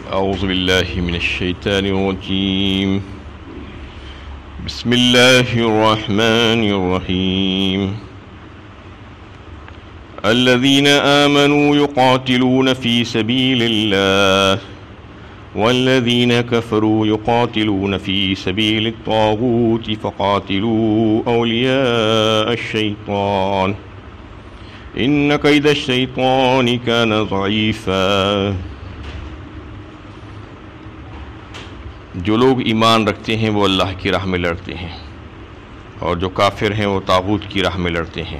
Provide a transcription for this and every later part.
أعوذ بالله من الشيطان الرجيم. بسم الله الرحمن الرحيم. الذين آمنوا يقاتلون في سبيل الله والذين كفروا يقاتلون في سبيل الطاغوت فقاتلوا أولياء الشيطان إن كيد الشيطان كان ضعيفا. جو لوگ ایمان رکھتے ہیں وہ اللہ کی راہ میں لڑتے ہیں، اور جو کافر ہیں وہ طاغوت کی راہ میں لڑتے ہیں،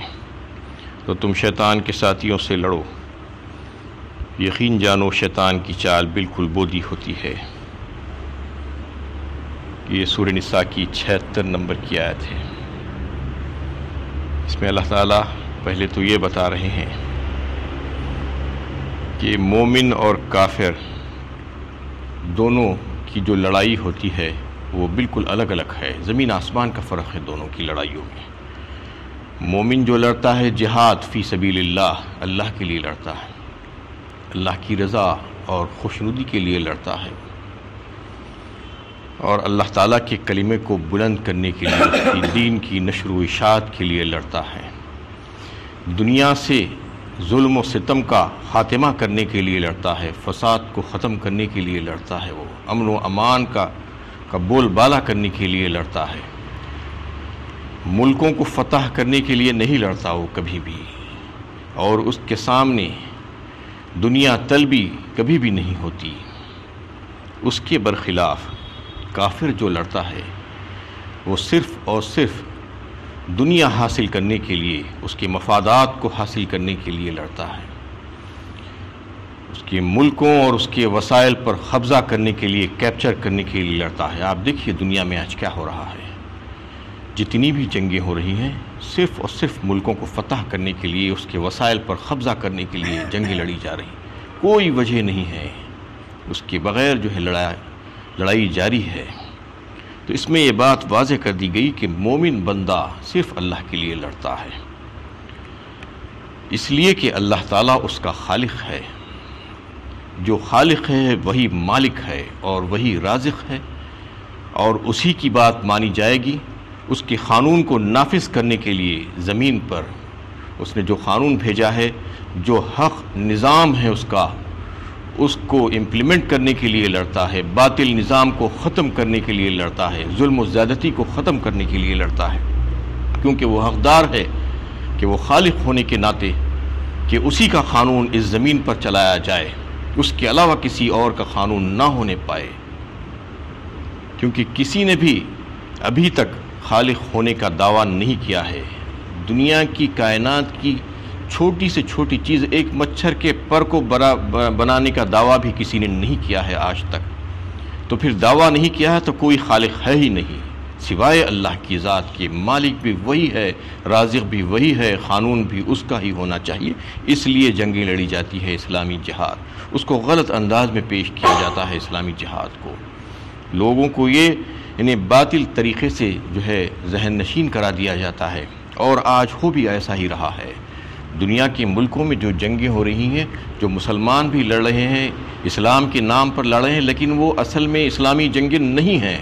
تو تم شیطان کے ساتھیوں سے لڑو. یقین جانو شیطان کی چال بالکل بودی ہوتی ہے. یہ سورہ نساء کی 76 نمبر کی آیت ہے. اس میں اللہ تعالیٰ پہلے تو یہ بتا رہے ہیں کہ مومن اور کافر دونوں کی جو لڑائی ہوتی ہے وہ بالکل الگ الگ ہے. زمین آسمان کا فرق ہے دونوں کی لڑائیوں میں. مومن جو لڑتا ہے جہاد فی سبیل اللہ، اللہ کے لیے لڑتا ہے، اللہ کی رضا اور خوشنودی کے لیے لڑتا ہے، اور اللہ تعالیٰ کے کلمے کو بلند کرنے کے لیے، اس کی دین کی نشر و اشاعت کے لیے لڑتا ہے. دنیا سے ظلم و ستم کا خاتمہ کرنے کے لیے لڑتا ہے، فساد کو ختم کرنے کے لیے لڑتا ہے، وہ امن و امان کا بول بالا کرنے کے لیے لڑتا ہے. ملکوں کو فتح کرنے کے لیے نہیں لڑتا وہ کبھی بھی، اور اس کے سامنے دنیا طلبی کبھی بھی نہیں ہوتی. اس کے برخلاف کافر جو لڑتا ہے وہ صرف اور صرف دنیا حاصل کرنے کے لیے، اس کے مفادات کو حاصل کرنے کے لیے لڑتا ہے. اس کے ملکوں اور اس کے وسائل پر قبضہ کرنے کے لیے، کیپچر کرنے کے لیے لڑتا ہے. آپ دیکھیے دنیا میں آج کیا ہو رہا ہے. جتنی بھی جنگیں ہو رہی ہیں صرف اور صرف ملکوں کو فتح کرنے کے لیے، اس کے وسائل پر قبضہ کرنے کے لیے جنگیں لڑی جا رہی. کوئی وجہ نہیں ہے اس کے بغیر جو ہے لڑائی جاری ہے. تو اس میں یہ بات واضح کر دی گئی کہ مومن بندہ صرف اللہ کے لیے لڑتا ہے، اس لیے کہ اللہ تعالیٰ اس کا خالق ہے. جو خالق ہے وہی مالک ہے اور وہی رازق ہے، اور اسی کی بات مانی جائے گی. اس کے قانون کو نافذ کرنے کے لیے زمین پر اس نے جو قانون بھیجا ہے، جو حق نظام ہے اس کو امپلیمنٹ کرنے کے لیے لڑتا ہے، باطل نظام کو ختم کرنے کے لیے لڑتا ہے، ظلم و زیادتی کو ختم کرنے کے لیے لڑتا ہے. کیونکہ وہ حقدار ہے کہ وہ خالق ہونے کے ناطے کہ اسی کا قانون اس زمین پر چلایا جائے، اس کے علاوہ کسی اور کا قانون نہ ہونے پائے. کیونکہ کسی نے بھی ابھی تک خالق ہونے کا دعویٰ نہیں کیا ہے. دنیا کی کائنات کی چھوٹی سے چھوٹی چیز، ایک مچھر کے پر کو بنانے کا دعویٰ بھی کسی نے نہیں کیا ہے آج تک. تو پھر دعویٰ نہیں کیا ہے تو کوئی خالق ہے ہی نہیں سوائے اللہ کی ذات کے. مالک بھی وہی ہے، رازق بھی وہی ہے، قانون بھی اس کا ہی ہونا چاہیے. اس لیے جنگیں لڑی جاتی ہے. اسلامی جہاد، اس کو غلط انداز میں پیش کیا جاتا ہے. اسلامی جہاد کو لوگوں کو یہ باطل طریقے سے جو ہے ذہن نشین کرا دیا جاتا ہے، اور آج ہو بھی ایسا ہی رہا ہے. دنیا کے ملکوں میں جو جنگیں ہو رہی ہیں، جو مسلمان بھی لڑ رہے ہیں، اسلام کے نام پر لڑ رہے ہیں، لیکن وہ اصل میں اسلامی جنگیں نہیں ہیں.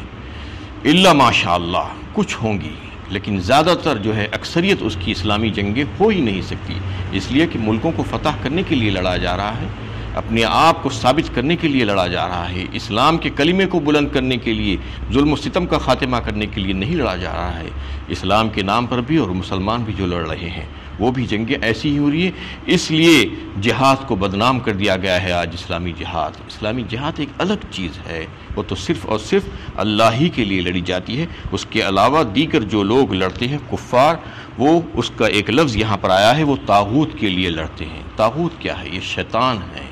الا ماشاء اللہ کچھ ہوں گی، لیکن زیادہ تر جو ہے اکثریت اس کی اسلامی جنگیں ہو ہی نہیں سکتی. اس لیے کہ ملکوں کو فتح کرنے کے لیے لڑا جا رہا ہے، اپنے آپ کو ثابت کرنے کے لیے لڑا جا رہا ہے. اسلام کے کلمے کو بلند کرنے کے لیے، ظلم و ستم کا خاتمہ کرنے کے لیے نہیں لڑا جا رہا ہے. اسلام کے نام پر بھی اور مسلمان بھی جو لڑ رہے ہیں وہ بھی جنگیں ایسی ہی ہو رہی ہیں. اس لیے جہاد کو بدنام کر دیا گیا ہے آج. اسلامی جہاد ایک الگ چیز ہے. وہ تو صرف اور صرف اللہ ہی کے لیے لڑی جاتی ہے. اس کے علاوہ دیگر جو لوگ لڑتے ہیں کفار، وہ اس کا ایک لفظ یہاں پر آیا ہے، وہ طاغوت کے لیے لڑتے ہیں. طاغوت کیا ہے؟ یہ شیطان ہے،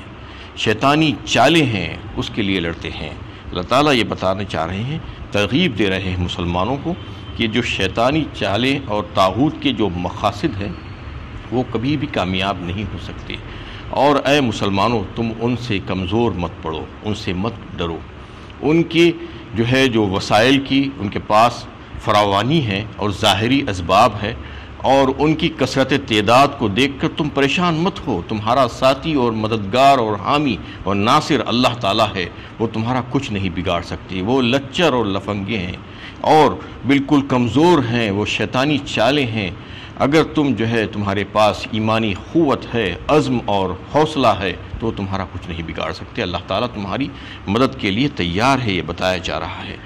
شیطانی چالیں ہیں، اس کے لیے لڑتے ہیں. اللہ تعالیٰ یہ بتانا چاہ رہے ہیں، ترغیب دے رہے ہیں مسلمانوں کو کہ جو شیطانی چالیں اور طاغوت کے جو مقاصد ہیں وہ کبھی بھی کامیاب نہیں ہو سکتے. اور اے مسلمانوں، تم ان سے کمزور مت پڑو، ان سے مت ڈرو. ان کے جو وسائل کی ان کے پاس فراوانی ہے اور ظاہری اسباب ہے، اور ان کی کثرت تعداد کو دیکھ کر تم پریشان مت ہو، تمہارا ساتھی اور مددگار اور حامی اور ناصر اللہ تعالیٰ ہے، وہ تمہارا کچھ نہیں بگاڑ سکتی۔ وہ لچر اور لفنگے ہیں اور بالکل کمزور ہیں، وہ شیطانی چالیں ہیں۔ اگر تمہارے پاس ایمانی قوت ہے، عزم اور حوصلہ ہے تو تمہارا کچھ نہیں بگاڑ سکتے۔ اللہ تعالیٰ تمہاری مدد کے لیے تیار ہے، یہ بتایا جا رہا ہے۔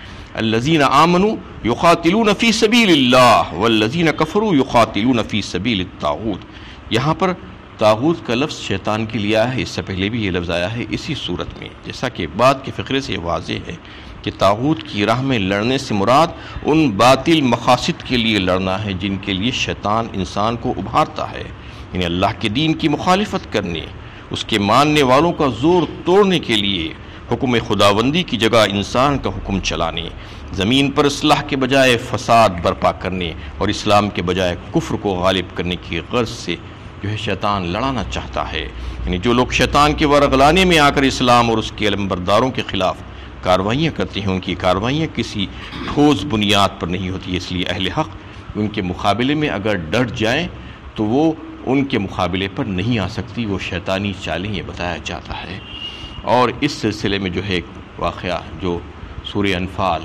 الذین آمنوا یقاتلون فی سبیل اللہ والذین کفروا یقاتلون فی سبیل الطاغوت۔ یہاں پر طاغوت کا لفظ شیطان کے لیے آیا ہے، اس سے پہلے بھی یہ لفظ آیا ہے اسی صورت میں، جیسا کہ بعد کے فقرے سے واضح ہے کہ طاغوت کی راہ میں لڑنے سے مراد ان باطل مقاصد کے لیے لڑنا ہے جن کے لیے شیطان انسان کو ابھارتا ہے، یعنی اللہ کے دین کی مخالفت کرنے، اس کے ماننے والوں کا زور توڑنے کے لیے، حکم خداوندی کی جگہ انسان کا حکم چلانے، زمین پر اصلاح کے بجائے فساد برپا کرنے اور اسلام کے بجائے کفر کو غالب کرنے کی غرض سے شیطان لڑانا چاہتا ہے۔ یعنی جو لوگ شیطان کے ورغلانے میں آ کر اسلام اور اس کے علمبرداروں کے خلاف کارروائیاں کرتے ہیں، ان کی کارروائیاں کسی ٹھوس بنیاد پر نہیں ہوتی، اس لیے اہل حق ان کے مقابلے میں اگر ڈٹ جائیں تو وہ ان کے مقابلے پر نہیں آ سکتی، وہ شیطانی چالیں، یہ بتایا جاتا ہے۔ اور اس سلسلے میں ایک واقعہ جو سورہ انفال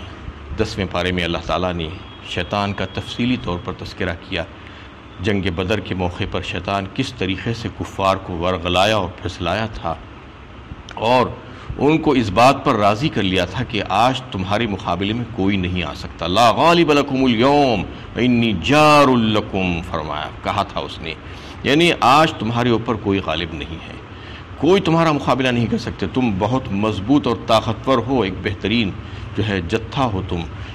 10ویں پارے میں اللہ تعالیٰ نے شیطان کا تفصیلی طور پر تذکرہ کیا، جنگ بدر کے موقع پر شیطان کس طریقے سے کفار کو ورغلایا اور پھسلایا تھا اور ان کو اس بات پر راضی کر لیا تھا کہ آج تمہارے مقابلے میں کوئی نہیں آ سکتا۔ لا غالب لکم اليوم انی جار لکم، فرمایا، کہا تھا اس نے، یعنی آج تمہارے اوپر کوئی غالب نہیں ہے، کوئی تمہارا مقابلہ نہیں کر سکتے، تم بہت مضبوط اور طاقتور ہو، ایک بہترین جتھا ہو،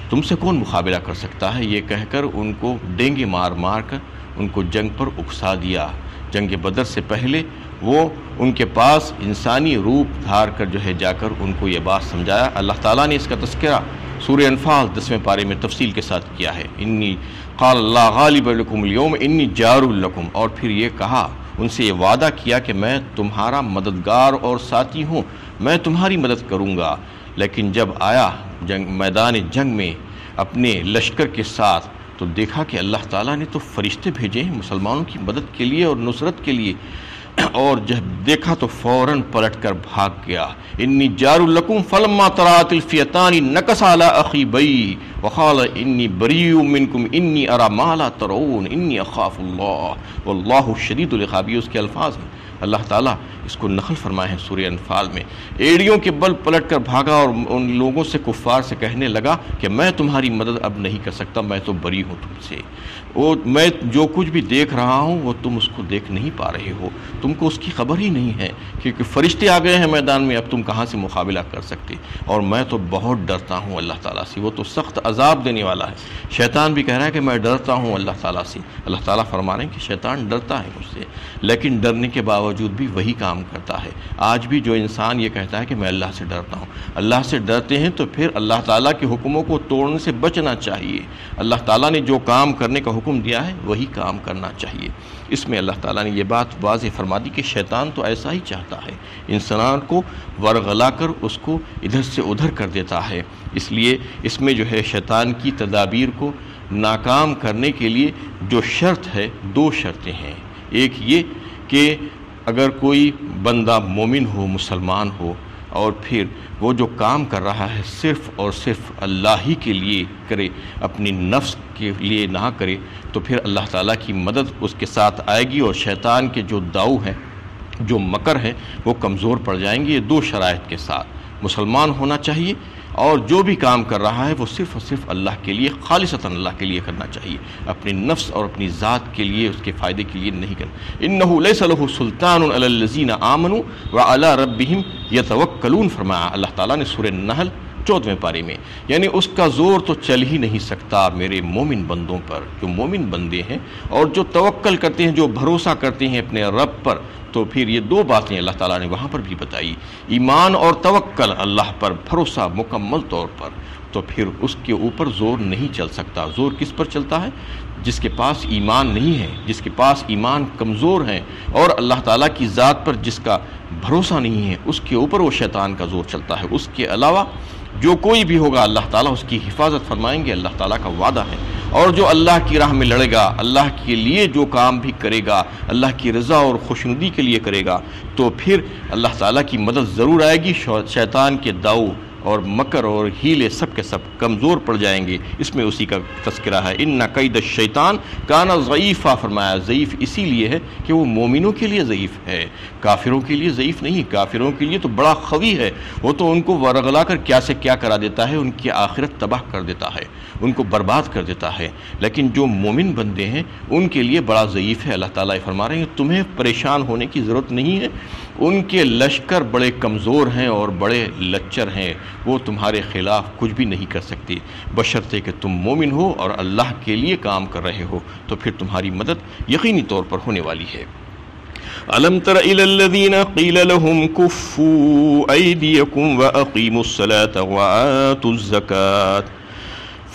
تم سے کون مقابلہ کر سکتا ہے، یہ کہہ کر ان کو ڈینگے مار مار کر ان کو جنگ پر اکسا دیا۔ جنگ بدر سے پہلے وہ ان کے پاس انسانی روپ دھار کر جا کر ان کو یہ بات سمجھایا۔ اللہ تعالیٰ نے اس کا تذکرہ سورہ انفال 10ویں پارے میں تفصیل کے ساتھ کیا ہے، انی قال اللہ غالب لکم اليوم انی جار لکم، اور پھر یہ کہا، ان سے یہ وعدہ کیا کہ میں تمہارا مددگار اور ساتھی ہوں، میں تمہاری مدد کروں گا۔ لیکن جب آیا میدان جنگ میں اپنے لشکر کے ساتھ تو دیکھا کہ اللہ تعالیٰ نے تو فرشتے بھیجے ہیں مسلمانوں کی مدد کے لیے اور نصرت کے لیے، اور جب دیکھا تو فوراً پلٹ کر بھاگ گیا۔ انی جار لکم فلما ترات الفئتان نکص علی عقبیہ وقال انی بریء منکم انی اری ما لا ترون انی اخاف اللہ واللہ شدید العقاب، اس کے الفاظ ہیں۔ اللہ تعالیٰ اس کو نقل فرمائے ہیں سورہ انفال میں، ایڑیوں کے بل پلٹ کر بھاگا اور ان لوگوں سے، کفار سے کہنے لگا کہ میں تمہاری مدد اب نہیں کر سکتا، میں تو بری ہوں تم سے، میں جو کچھ بھی دیکھ رہا ہوں وہ تم اس کو دیکھ نہیں پا رہے ہو، تم کو اس کی خبر ہی نہیں ہے، کیونکہ فرشتے آ گئے ہیں میدان میں، اب تم کہاں سے مقابلہ کر سکتے، اور میں تو بہت ڈرتا ہوں اللہ تعالیٰ سے، وہ تو سخت عذاب دینے والا ہے۔ شیطان بھی کہہ رہا ہے کہ میں ڈرتا ہوں اللہ تعالیٰ سے، اللہ تعالیٰ فرما رہے ہیں کہ شیطان ڈرتا ہے مجھ سے، لیکن ڈرنے کے باوجود بھی وہی کام کرتا ہے۔ آج بھی جو انسان یہ کہتا ہے کہ میں اللہ سے ڈرتا ہوں، اللہ سے ڈرتے ہیں تو پھر اللہ تعالیٰ کے حکموں کو توڑنے سے بچنا چاہیے، اللہ تعالیٰ نے جو کام کرنے کا حکم دیا ہے وہی کام کرنا چاہیے۔ اس میں اللہ تعالیٰ نے یہ بات واضح فرما دی کہ شیطان تو ایسا ہی چاہتا ہے، انسان کو ورغلا کر اس کو ادھر سے ادھر کر دیتا ہے، اس لیے اس میں شیطان کی تدابیر کو ناکام کرنے کے لیے جو شرط ہے، دو شرطیں ہیں۔ ایک یہ کہ اگر کوئی بندہ مومن ہو، مسلمان ہو، اور پھر وہ جو کام کر رہا ہے صرف اور صرف اللہ ہی کے لیے کرے، اپنی نفس کے لیے نہ کرے، تو پھر اللہ تعالیٰ کی مدد اس کے ساتھ آئے گی اور شیطان کے جو داؤ ہیں، جو مکر ہیں، وہ کمزور پڑ جائیں گے۔ یہ دو شرائط کے ساتھ مسلمان ہونا چاہیے، اور جو بھی کام کر رہا ہے وہ صرف اور صرف اللہ کے لیے، خالصتاً اللہ کے لیے کرنا چاہیے، اپنی نفس اور اپنی ذات کے لیے، اس کے فائدے کے لیے نہیں کرنا۔ انہ لیس لہ سلطان علی الذین آمنوا وعلی ربہم یتوکلون، فرمایا اللہ تعالیٰ نے سورہ نحل 14ویں پارے میں، یعنی اس کا زور تو چل ہی نہیں سکتا میرے مومن بندوں پر، جو مومن بندے ہیں اور جو توکل کرتے ہیں، جو بھروسہ کرتے ہیں اپنے رب پر۔ تو پھر یہ دو باتیں اللہ تعالیٰ نے وہاں پر بھی بتائی، ایمان اور توکل، اللہ پر بھروسہ مکمل طور پر، تو پھر اس کے اوپر زور نہیں چل سکتا۔ زور کس پر چلتا ہے؟ جس کے پاس ایمان نہیں ہے، جس کے پاس ایمان کمزور ہے، اور اللہ تعالیٰ کی ذات پر جس کا بھروسہ نہیں ہے، اس کے اوپر وہ شیطان کا زور چلتا ہے۔ اس کے علاوہ جو کوئی بھی ہوگا اللہ تعالیٰ اس کی حفاظت فرمائیں گے، اللہ تعالیٰ کا وعدہ ہے۔ اور جو اللہ کی راہ میں لڑے گا، اللہ کے لیے جو کام بھی کرے گا، اللہ کی رضا اور خوشنودی کے لیے کرے گا، تو پھر اللہ تعالیٰ کی مدد ضرور آئے گی۔ شیطان کے داؤ اور مکر اور ہیلے سب کے سب کمزور پڑ جائیں گے۔ اس میں اسی کا تذکرہ ہے، ان کید الشیطان کان ضعیفا، فرمایا ضعیف اسی لیے ہے کہ وہ مومنوں کے لیے ضعیف ہے، کافروں کے لیے ضعیف نہیں۔ کافروں کے لیے تو بڑا قوی ہے، وہ تو ان کو ورغلا کر کیا سے کیا کرا دیتا ہے، ان کی آخرت تباہ کر دیتا ہے، ان کو برباد کر دیتا ہے۔ لیکن جو مومن بندے ہیں ان کے لیے بڑا ضعیف ہے۔ اللہ تعالیٰ فرما رہے ہیں تمہیں پریشان ہونے کی ضرورت نہیں ہے، ان کے لشکر بڑے کمزور ہیں اور بڑے لچر ہیں، وہ تمہارے خلاف کچھ بھی نہیں کر سکتے، بشرطے کہ تم مومن ہو اور اللہ کے لیے کام کر رہے ہو، تو پھر تمہاری مدد یقینی طور پر ہونے والی ہے۔ أَلَمْ تَرَ إِلَى الَّذِينَ قِيلَ لَهُمْ كُفُّوا أَيْدِيَكُمْ وَأَقِيمُوا الصَّلَاةَ وَآتُوا الزَّكَاةَ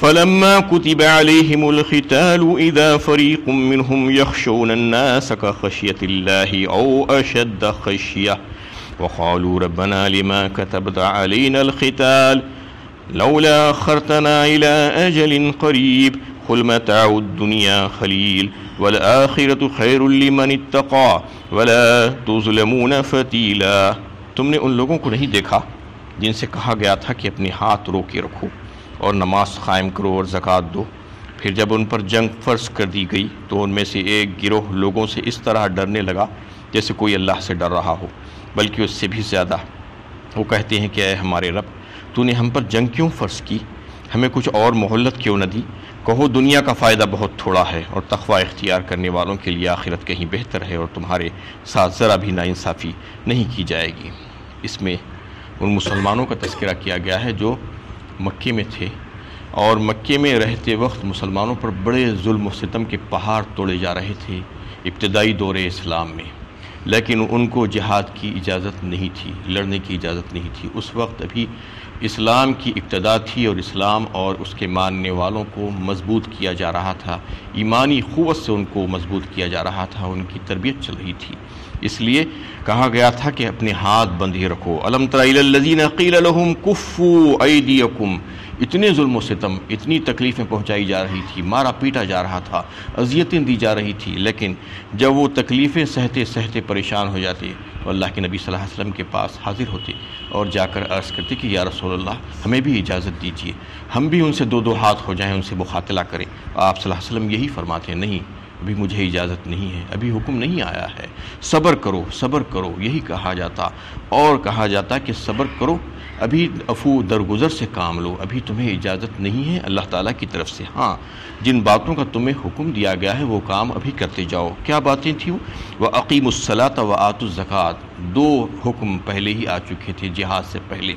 فَلَمَّا كُتِبَ عَلَيْهِمُ الْقِتَالُ إِذَا فَرِيقٌ مِّنْهُمْ يَخْشَوْنَ النَّاسَ كَخَشْيَةِ اللَّهِ أَوْ أَشَدَّ خَشْيَةً وَقَالُوا رَبَّنَا لِمَا كَتَبْتَ عَلَيْنَا الْقِتَالَ لَوْلَا أَخَّرْتَنَا إِلَىٰ أَجَلٍ قَرِيبٍ قُلْ مَتَاعُ الدُّنْيَا قَلِيلٌ وَالْآخِرَةُ خَيْرٌ لِّمَنِ اتَّقَىٰ وَلَا تُظْلَمُونَ فَتِيلًا۔ تم نے ان لوگوں کو نہیں دیکھا جن سے کہا گیا تھا کہ اپنے ہاتھ روکے رکھو اور نماز قائم کرو اور زکوٰۃ دو، پھر جب ان پر جنگ فرض کر دی گئی تو ان میں سے ایک گروہ لوگوں سے اس طرح ڈرنے لگا جیسے کوئی اللہ سے ڈر رہا ہو، بلکہ اس سے بھی زیادہ۔ وہ کہتے ہیں کہ اے ہمارے رب، تو نے ہم پر جنگ کیوں فرض کی، ہمیں کچھ اور مہلت کیوں نہ دی؟ کہو دنیا کا فائدہ بہت تھوڑا ہے اور تقوی اختیار کرنے والوں کے لیے آخرت کہیں بہتر ہے، اور تمہارے ساتھ ذرا بھی ناانصافی نہیں کی جائے گی۔ اس میں ان مسلمانوں کا تذکرہ کیا گیا ہے جو مکے میں تھے، اور مکے میں رہتے وقت مسلمانوں پر بڑے ظلم و ستم کے پہاڑ توڑے جا رہے تھے ابتدائی دور اسلام میں، لیکن ان کو جہاد کی اجازت نہیں تھی، لڑنے کی اجازت نہیں تھی۔ اس وقت ابھی اسلام کی ابتدا تھی اور اسلام اور اس کے ماننے والوں کو مضبوط کیا جا رہا تھا، ایمانی قوت سے ان کو مضبوط کیا جا رہا تھا، ان کی تربیت چل رہی تھی، اس لیے کہا گیا تھا کہ اپنے ہاتھ بندھے رکھو۔ الم تر الی الذین قیل لهم کفوا ایدیکم، اتنے ظلم و ستم، اتنی تکلیفیں پہنچائی جا رہی تھی، مارا پیٹا جا رہا تھا، اذیتیں دی جا رہی تھی، لیکن جب وہ تکلیفیں سہتے سہتے پریشان ہو جاتے تو اللہ کے نبی صلی اللہ علیہ وسلم کے پاس حاضر ہوتے اور جا کر عرض کرتے کہ یا رسول اللہ ہمیں بھی اجازت دیجیے، ہم بھی ان سے دو دو ہاتھ ہو جائیں، ان سے مقاتلہ کریں۔ آپ صلی اللہ علیہ وسلم یہی فرماتے ہیں نہیں، ابھی مجھے اجازت نہیں ہے، ابھی حکم نہیں آیا ہے، صبر کرو صبر کرو، یہی کہا جاتا، اور کہا جاتا کہ صبر کرو، ابھی عفو درگزر سے کام لو، ابھی تمہیں اجازت نہیں ہے اللہ تعالیٰ کی طرف سے، ہاں جن باتوں کا تمہیں حکم دیا گیا ہے وہ کام ابھی کرتے جاؤ۔ کیا باتیں تھیں وہ؟ وَأَقِيمُوا الصَّلَاةَ وَآتُوا الزَّكَاةَ، دو حکم پہلے ہی آ چکے تھے جہاد سے پہلے۔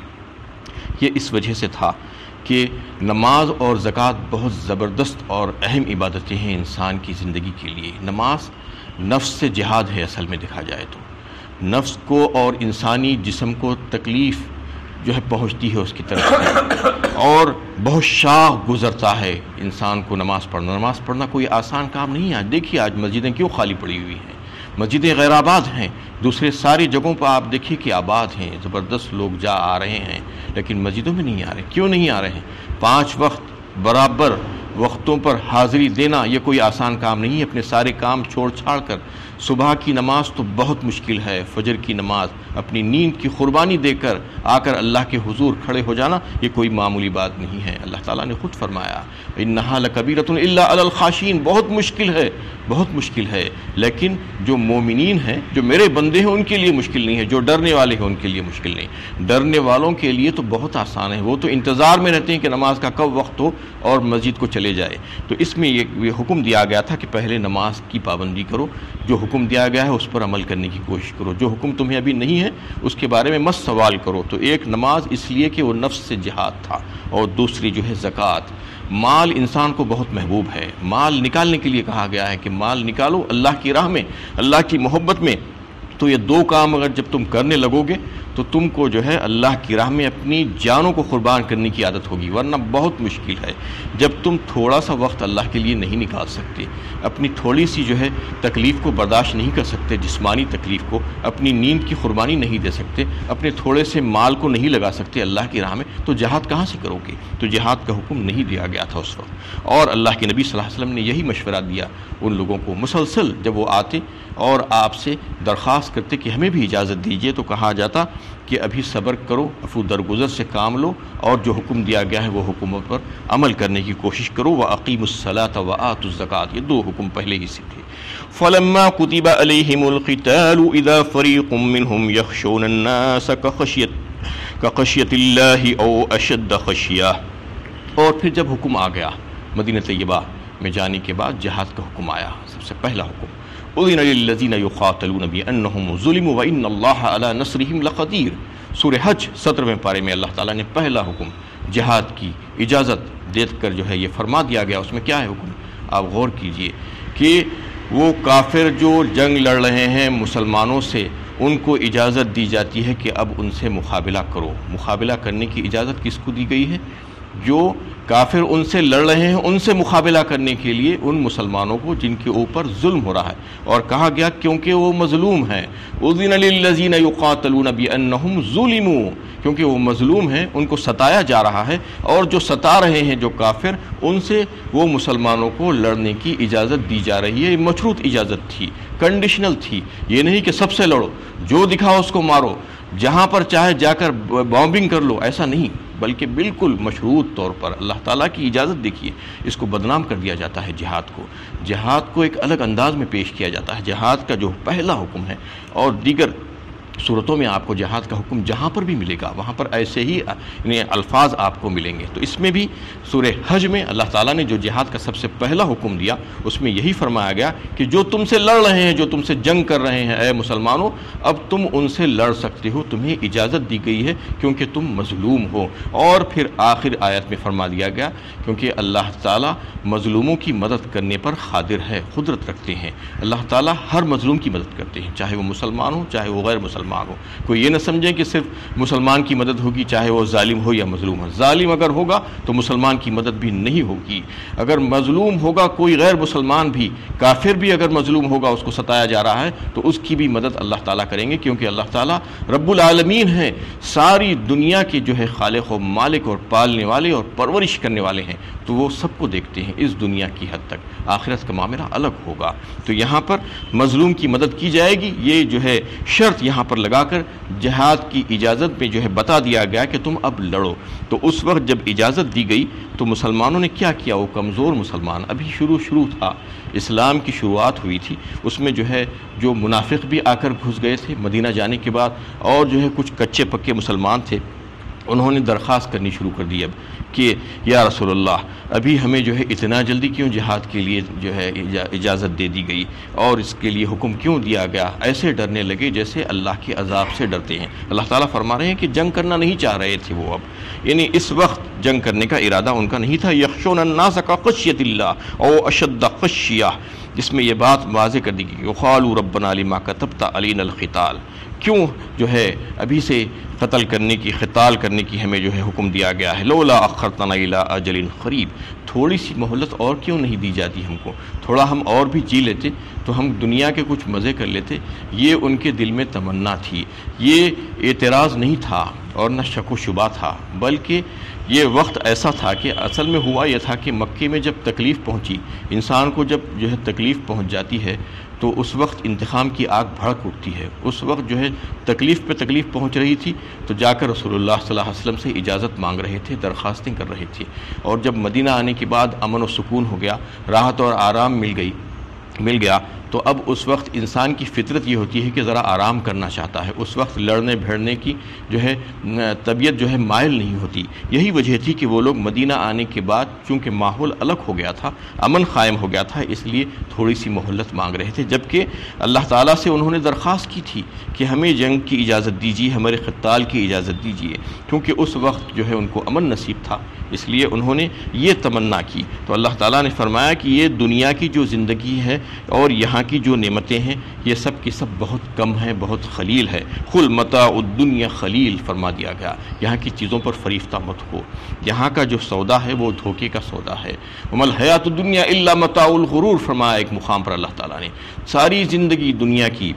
یہ اس وجہ سے تھا کہ نماز اور زکوٰۃ بہت زبردست اور اہم عبادتیں ہیں انسان کی زندگی کے لیے۔ نماز نفس سے جہاد ہے اصل میں دیکھا جائے تو، نفس کو اور انسانی جسم کو تکلیف جو ہے پہنچتی ہے اس کی طرف سے، اور بہت شاق گزرتا ہے انسان کو نماز پڑھنا۔ نماز پڑھنا کوئی آسان کام نہیں ہے۔ دیکھیے آج مسجدیں کیوں خالی پڑی ہوئی ہیں، مسجدیں غیر آباد ہیں، دوسرے ساری جگہوں پر آپ دیکھیے کہ آباد ہیں، زبردست لوگ جا آ رہے ہیں، لیکن مسجدوں میں نہیں آ رہے۔ کیوں نہیں آ رہے ہیں؟ 5 وقت برابر وقتوں پر حاضری دینا یہ کوئی آسان کام نہیں ہے، اپنے سارے کام چھوڑ چھاڑ کر۔ صبح کی نماز تو بہت مشکل ہے، فجر کی نماز اپنی نیند کی قربانی دے کر آ کر اللہ کے حضور کھڑے ہو جانا یہ کوئی معمولی بات نہیں ہے۔ اللہ تعالیٰ نے خود فرمایا انہا لکبیرۃ الا علی الخاشعین، بہت مشکل ہے، بہت مشکل ہے، لیکن جو مومنین ہیں، جو میرے بندے ہیں ان کے لیے مشکل نہیں ہے، جو ڈرنے والے ہیں ان کے لیے مشکل نہیں۔ ڈرنے والوں کے لیے تو بہت آسان ہے، وہ تو انتظار میں رہتے ہیں کہ نماز کا کب وقت ہو اور مسجد کو چلے جائے۔ تو اس میں یہ حکم دیا گیا تھا کہ پہلے نماز کی پابندی کرو، جو حکم دیا گیا ہے اس پر عمل کرنے کی کوشش کرو، جو حکم تمہیں ابھی نہیں ہے اس کے بارے میں مت سوال کرو۔ تو ایک نماز اس لیے کہ وہ نفس سے جہاد تھا، اور دوسری جو ہے زکوٰۃ۔ مال انسان کو بہت محبوب ہے، مال نکالنے کے لیے کہا گیا ہے کہ مال نکالو اللہ کی راہ میں، اللہ کی محبت میں، تو یہ دو کام اگر جب تم کرنے لگو گے تو تم کو جو ہے اللہ کی راہ میں اپنی جانوں کو قربان کرنے کی عادت ہوگی، ورنہ بہت مشکل ہے جب تم تھوڑا سا وقت اللہ کے لیے نہیں نکال سکتے، اپنی تھوڑی سی جو ہے تکلیف کو برداشت نہیں کر سکتے، جسمانی تکلیف کو، اپنی نیند کی قربانی نہیں دے سکتے، اپنے تھوڑے سے مال کو نہیں لگا سکتے اللہ کی راہ میں، تو جہاد کہاں سے کرو گے؟ تو جہاد کا حکم نہیں دیا گیا تھا اس وقت، اور اللہ کے نبی صلی اللہ علیہ وسلم نے یہی مشورہ دیا ان لوگوں کو مسلسل، جب وہ آتے اور آپ سے درخواست کرتے کہ ہمیں بھی اجازت دیجیے تو کہا جاتا کہ ابھی صبر کرو، عفو درگزر سے کام لو، اور جو حکم دیا گیا ہے وہ حکم پر عمل کرنے کی کوشش کرو، وَأَقِيمُوا الصَّلَاةَ وَآتُوا الزَّكَاةَ، یہ دو حکم پہلے ہی سے تھے۔ فَلَمَّا كُتِبَ عَلَيْهِمُ الْقِتَالُ إِذَا فَرِيقٌ مِّنْهُمْ يَخْشَوْنَ النَّاسَ كَخَشْيَةِ اللَّهِ أَوْ أَشَدَّ خَشْيَةً، اور پھر جب حکم آ گیا مدینہ طیبہ میں جانے کے بعد جہاد کا حکم آیا، سب سے پہلا حکم اُذِنَ لِلَّذِينَ يُقَاتَلُونَ بِأَنَّهُمْ ظُلِمُوا وَإِنَّ اللَّهَ عَلَى نَصْرِهِمْ لَقَدِيرٌ۔ سورہ حج 17ویں پارے میں اللہ تعالیٰ نے پہلا حکم جہاد کی اجازت دے کر جو ہے یہ فرما دیا گیا، اس میں کیا ہے حکم؟ آپ غور کیجئے کہ وہ کافر جو جنگ لڑ رہے ہیں مسلمانوں سے، ان کو اجازت دی جاتی ہے کہ اب ان سے مقابلہ کرو۔ مقابلہ کرنے کی اجازت کس کو دی گئی ہے؟ جو کافر ان سے لڑ رہے ہیں ان سے مقابلہ کرنے کے لیے ان مسلمانوں کو جن کے اوپر ظلم ہو رہا ہے، اور کہا گیا کیونکہ وہ مظلوم ہیں، اُذِنَ لِلَّذِينَ يُقَاتَلُونَ بِأَنَّهُمْ ظُلِمُوا، کیونکہ وہ مظلوم ہیں، ان کو ستایا جا رہا ہے، اور جو ستا رہے ہیں جو کافر، ان سے وہ مسلمانوں کو لڑنے کی اجازت دی جا رہی ہے۔ یہ مشروط اجازت تھی، کنڈیشنل تھی، یہ نہیں کہ سب سے لڑو، جو دکھاؤ اس کو مارو، جہاں پر چاہے جا کر بامبنگ کر لو، ایسا نہیں، بلکہ بالکل مشروط طور پر اللہ تعالیٰ کی اجازت۔ دیکھیے اس کو بدنام کر دیا جاتا ہے، جہاد کو ایک الگ انداز میں پیش کیا جاتا ہے۔ جہاد کا جو پہلا حکم ہے، اور دیگر صورتوں میں آپ کو جہاد کا حکم جہاں پر بھی ملے گا وہاں پر ایسے ہی الفاظ آپ کو ملیں گے، تو اس میں بھی سورہ حج میں اللہ تعالیٰ نے جو جہاد کا سب سے پہلا حکم دیا اس میں یہی فرمایا گیا کہ جو تم سے لڑ رہے ہیں، جو تم سے جنگ کر رہے ہیں اے مسلمانوں، اب تم ان سے لڑ سکتے ہو، تمہیں اجازت دی گئی ہے کیونکہ تم مظلوم ہو۔ اور پھر آخر آیت میں فرما دیا گیا کیونکہ اللہ تعالیٰ مظلوموں کی مدد کرنے پر قادر ہے، قدرت رکھتے ہیں، اللہ تعالیٰ ہر مظلوم کی مدد کرتے ہیں، چاہے وہ مسلمان ہو چاہے وہ غیر مسلمان ہو۔ کوئی یہ نہ سمجھے کہ صرف مسلمان کی مدد ہوگی چاہے وہ ظالم ہو یا مظلوم ہو، ظالم اگر ہوگا تو مسلمان کی مدد بھی نہیں ہوگی، اگر مظلوم ہوگا کوئی غیر مسلمان بھی، کافر بھی اگر مظلوم ہوگا، اس کو ستایا جا رہا ہے تو اس کی بھی مدد اللہ تعالیٰ کریں گے، کیونکہ اللہ تعالیٰ رب العالمین ہیں، ساری دنیا کے جو ہے خالق و مالک اور پالنے والے اور پرورش کرنے والے ہیں، تو وہ سب کو دیکھتے ہیں اس دنیا کی حد تک، آخرت کا معاملہ الگ ہوگا۔ تو یہاں پر مظلوم کی مدد کی جائے گی، یہ جو ہے شرط یہاں پر لگا کر جہاد کی اجازت میں جو ہے بتا دیا گیا کہ تم اب لڑو۔ تو اس وقت جب اجازت دی گئی تو مسلمانوں نے کیا کیا؟ وہ کمزور مسلمان، ابھی شروع تھا، اسلام کی شروعات ہوئی تھی، اس میں جو ہے جو منافق بھی آ کر گھس گئے تھے مدینہ جانے کے بعد، اور جو ہے کچھ کچے پکے مسلمان تھے، انہوں نے درخواست کرنی شروع کر دی اب کہ یا رسول اللہ ابھی ہمیں جو ہے اتنا جلدی کیوں جہاد کے لیے جو ہے اجازت دے دی گئی، اور اس کے لیے حکم کیوں دیا گیا؟ ایسے ڈرنے لگے جیسے اللہ کے عذاب سے ڈرتے ہیں۔ اللہ تعالیٰ فرما رہے ہیں کہ جنگ کرنا نہیں چاہ رہے تھے وہ، اب یعنی اس وقت جنگ کرنے کا ارادہ ان کا نہیں تھا۔ یخشون الناس کخشیۃ اللہ او اشد خشیہ، جس میں یہ بات واضح کر دی گئی وقالوا ربنا لما كتبت علينا القتال، کیوں جو ہے ابھی سے قتل کرنے کی، قتال کرنے کی ہمیں جو ہے حکم دیا گیا ہے، لولا اخرتنا الى اجل قریب، تھوڑی سی مہلت اور کیوں نہیں دی جاتی ہم کو، تھوڑا ہم اور بھی جی لیتے تو ہم دنیا کے کچھ مزے کر لیتے۔ یہ ان کے دل میں تمنا تھی، یہ اعتراض نہیں تھا اور نہ شک و شبہ تھا، بلکہ یہ وقت ایسا تھا کہ اصل میں ہوا یہ تھا کہ مکے میں جب تکلیف پہنچی، انسان کو جب جو ہے تکلیف پہنچ جاتی ہے تو اس وقت انتقام کی آگ بھڑک اٹھتی ہے، اس وقت جو ہے تکلیف پہ تکلیف پہنچ رہی تھی تو جا کر رسول اللہ صلی اللہ علیہ وسلم سے اجازت مانگ رہے تھے، درخواستیں کر رہے تھے، اور جب مدینہ آنے کے بعد امن و سکون ہو گیا، راحت اور آرام مل گیا، تو اب اس وقت انسان کی فطرت یہ ہوتی ہے کہ ذرا آرام کرنا چاہتا ہے، اس وقت لڑنے بھیڑنے کی جو ہے طبیعت جو ہے مائل نہیں ہوتی۔ یہی وجہ تھی کہ وہ لوگ مدینہ آنے کے بعد چونکہ ماحول الگ ہو گیا تھا، امن قائم ہو گیا تھا، اس لیے تھوڑی سی مہلت مانگ رہے تھے، جبکہ اللہ تعالیٰ سے انہوں نے درخواست کی تھی کہ ہمیں جنگ کی اجازت دیجیے، ہمارے قتال کی اجازت دیجیے، کیونکہ اس وقت جو ہے ان کو امن نصیب تھا، اس لیے انہوں نے یہ تمنا کی۔ تو اللہ تعالیٰ نے فرمایا کہ یہ دنیا کی جو زندگی ہے اور یہاں کی جو نعمتیں ہیں یہ سب کی سب بہت کم ہیں، بہت خلیل ہے۔ قل متاع الدنیا خلیل فرما دیا گیا، یہاں کی چیزوں پر فریفتہ مت ہو، یہاں کا جو سودا ہے وہ دھوکے کا سودا ہے۔ وما الحیات الدنیا الا متاع الغرور فرمایا ایک مقام پر اللہ تعالیٰ نے، ساری زندگی دنیا کی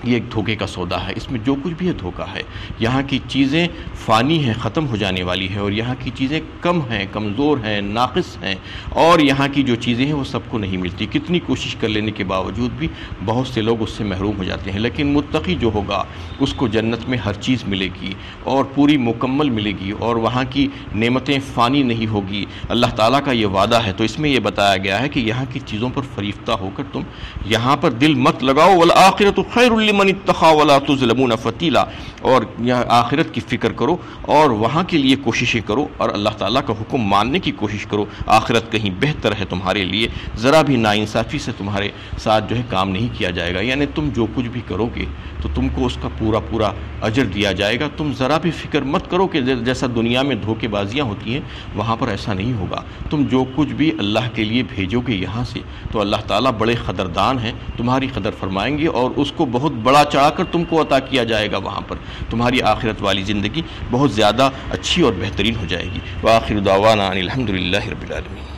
یہ ایک دھوکے کا سودا ہے، اس میں جو کچھ بھی ہے دھوکہ ہے۔ یہاں کی چیزیں فانی ہیں، ختم ہو جانے والی ہے، اور یہاں کی چیزیں کم ہیں، کمزور ہیں، ناقص ہیں، اور یہاں کی جو چیزیں ہیں وہ سب کو نہیں ملتی۔ کتنی کوشش کر لینے کے باوجود بھی بہت سے لوگ اس سے محروم ہو جاتے ہیں، لیکن متقی جو ہوگا اس کو جنت میں ہر چیز ملے گی اور پوری مکمل ملے گی، اور وہاں کی نعمتیں فانی نہیں ہوگی۔ اللہ تعالیٰ کا یہ وعدہ ہے، تو اس میں یہ بتایا گیا ہے کہ یہاں کی چیزوں پر فریفتہ ہو کر تم یہاں پر دل مت لگاؤ۔ والآخرۃ خیر لمن اتقى ولا تظلمون فتیلا، اور یہاں آخرت کی فکر کرو اور وہاں کے لیے کوششیں کرو اور اللہ تعالیٰ کا حکم ماننے کی کوشش کرو۔ آخرت کہیں بہتر ہے تمہارے لیے، ذرا بھی ناانصافی سے تمہارے ساتھ جو ہے کام نہیں کیا جائے گا، یعنی تم جو کچھ بھی کرو گے تو تم کو اس کا پورا اجر دیا جائے گا۔ تم ذرا بھی فکر مت کرو کہ جیسا دنیا میں دھوکے بازیاں ہوتی ہیں وہاں پر ایسا نہیں ہوگا۔ تم جو کچھ بھی اللہ کے لیے بھیجو گے یہاں سے تو اللہ تعالیٰ بڑے قدردان ہیں، تمہاری قدر فرمائیں گے اور اس کو بہت بڑا چڑھا کر تم کو عطا کیا جائے گا۔ وہاں پر تمہاری آخرت والی زندگی بہت زیادہ اچھی اور بہترین ہو جائے گی۔ وآخر دعوانا ان الحمد للہ رب العالمین۔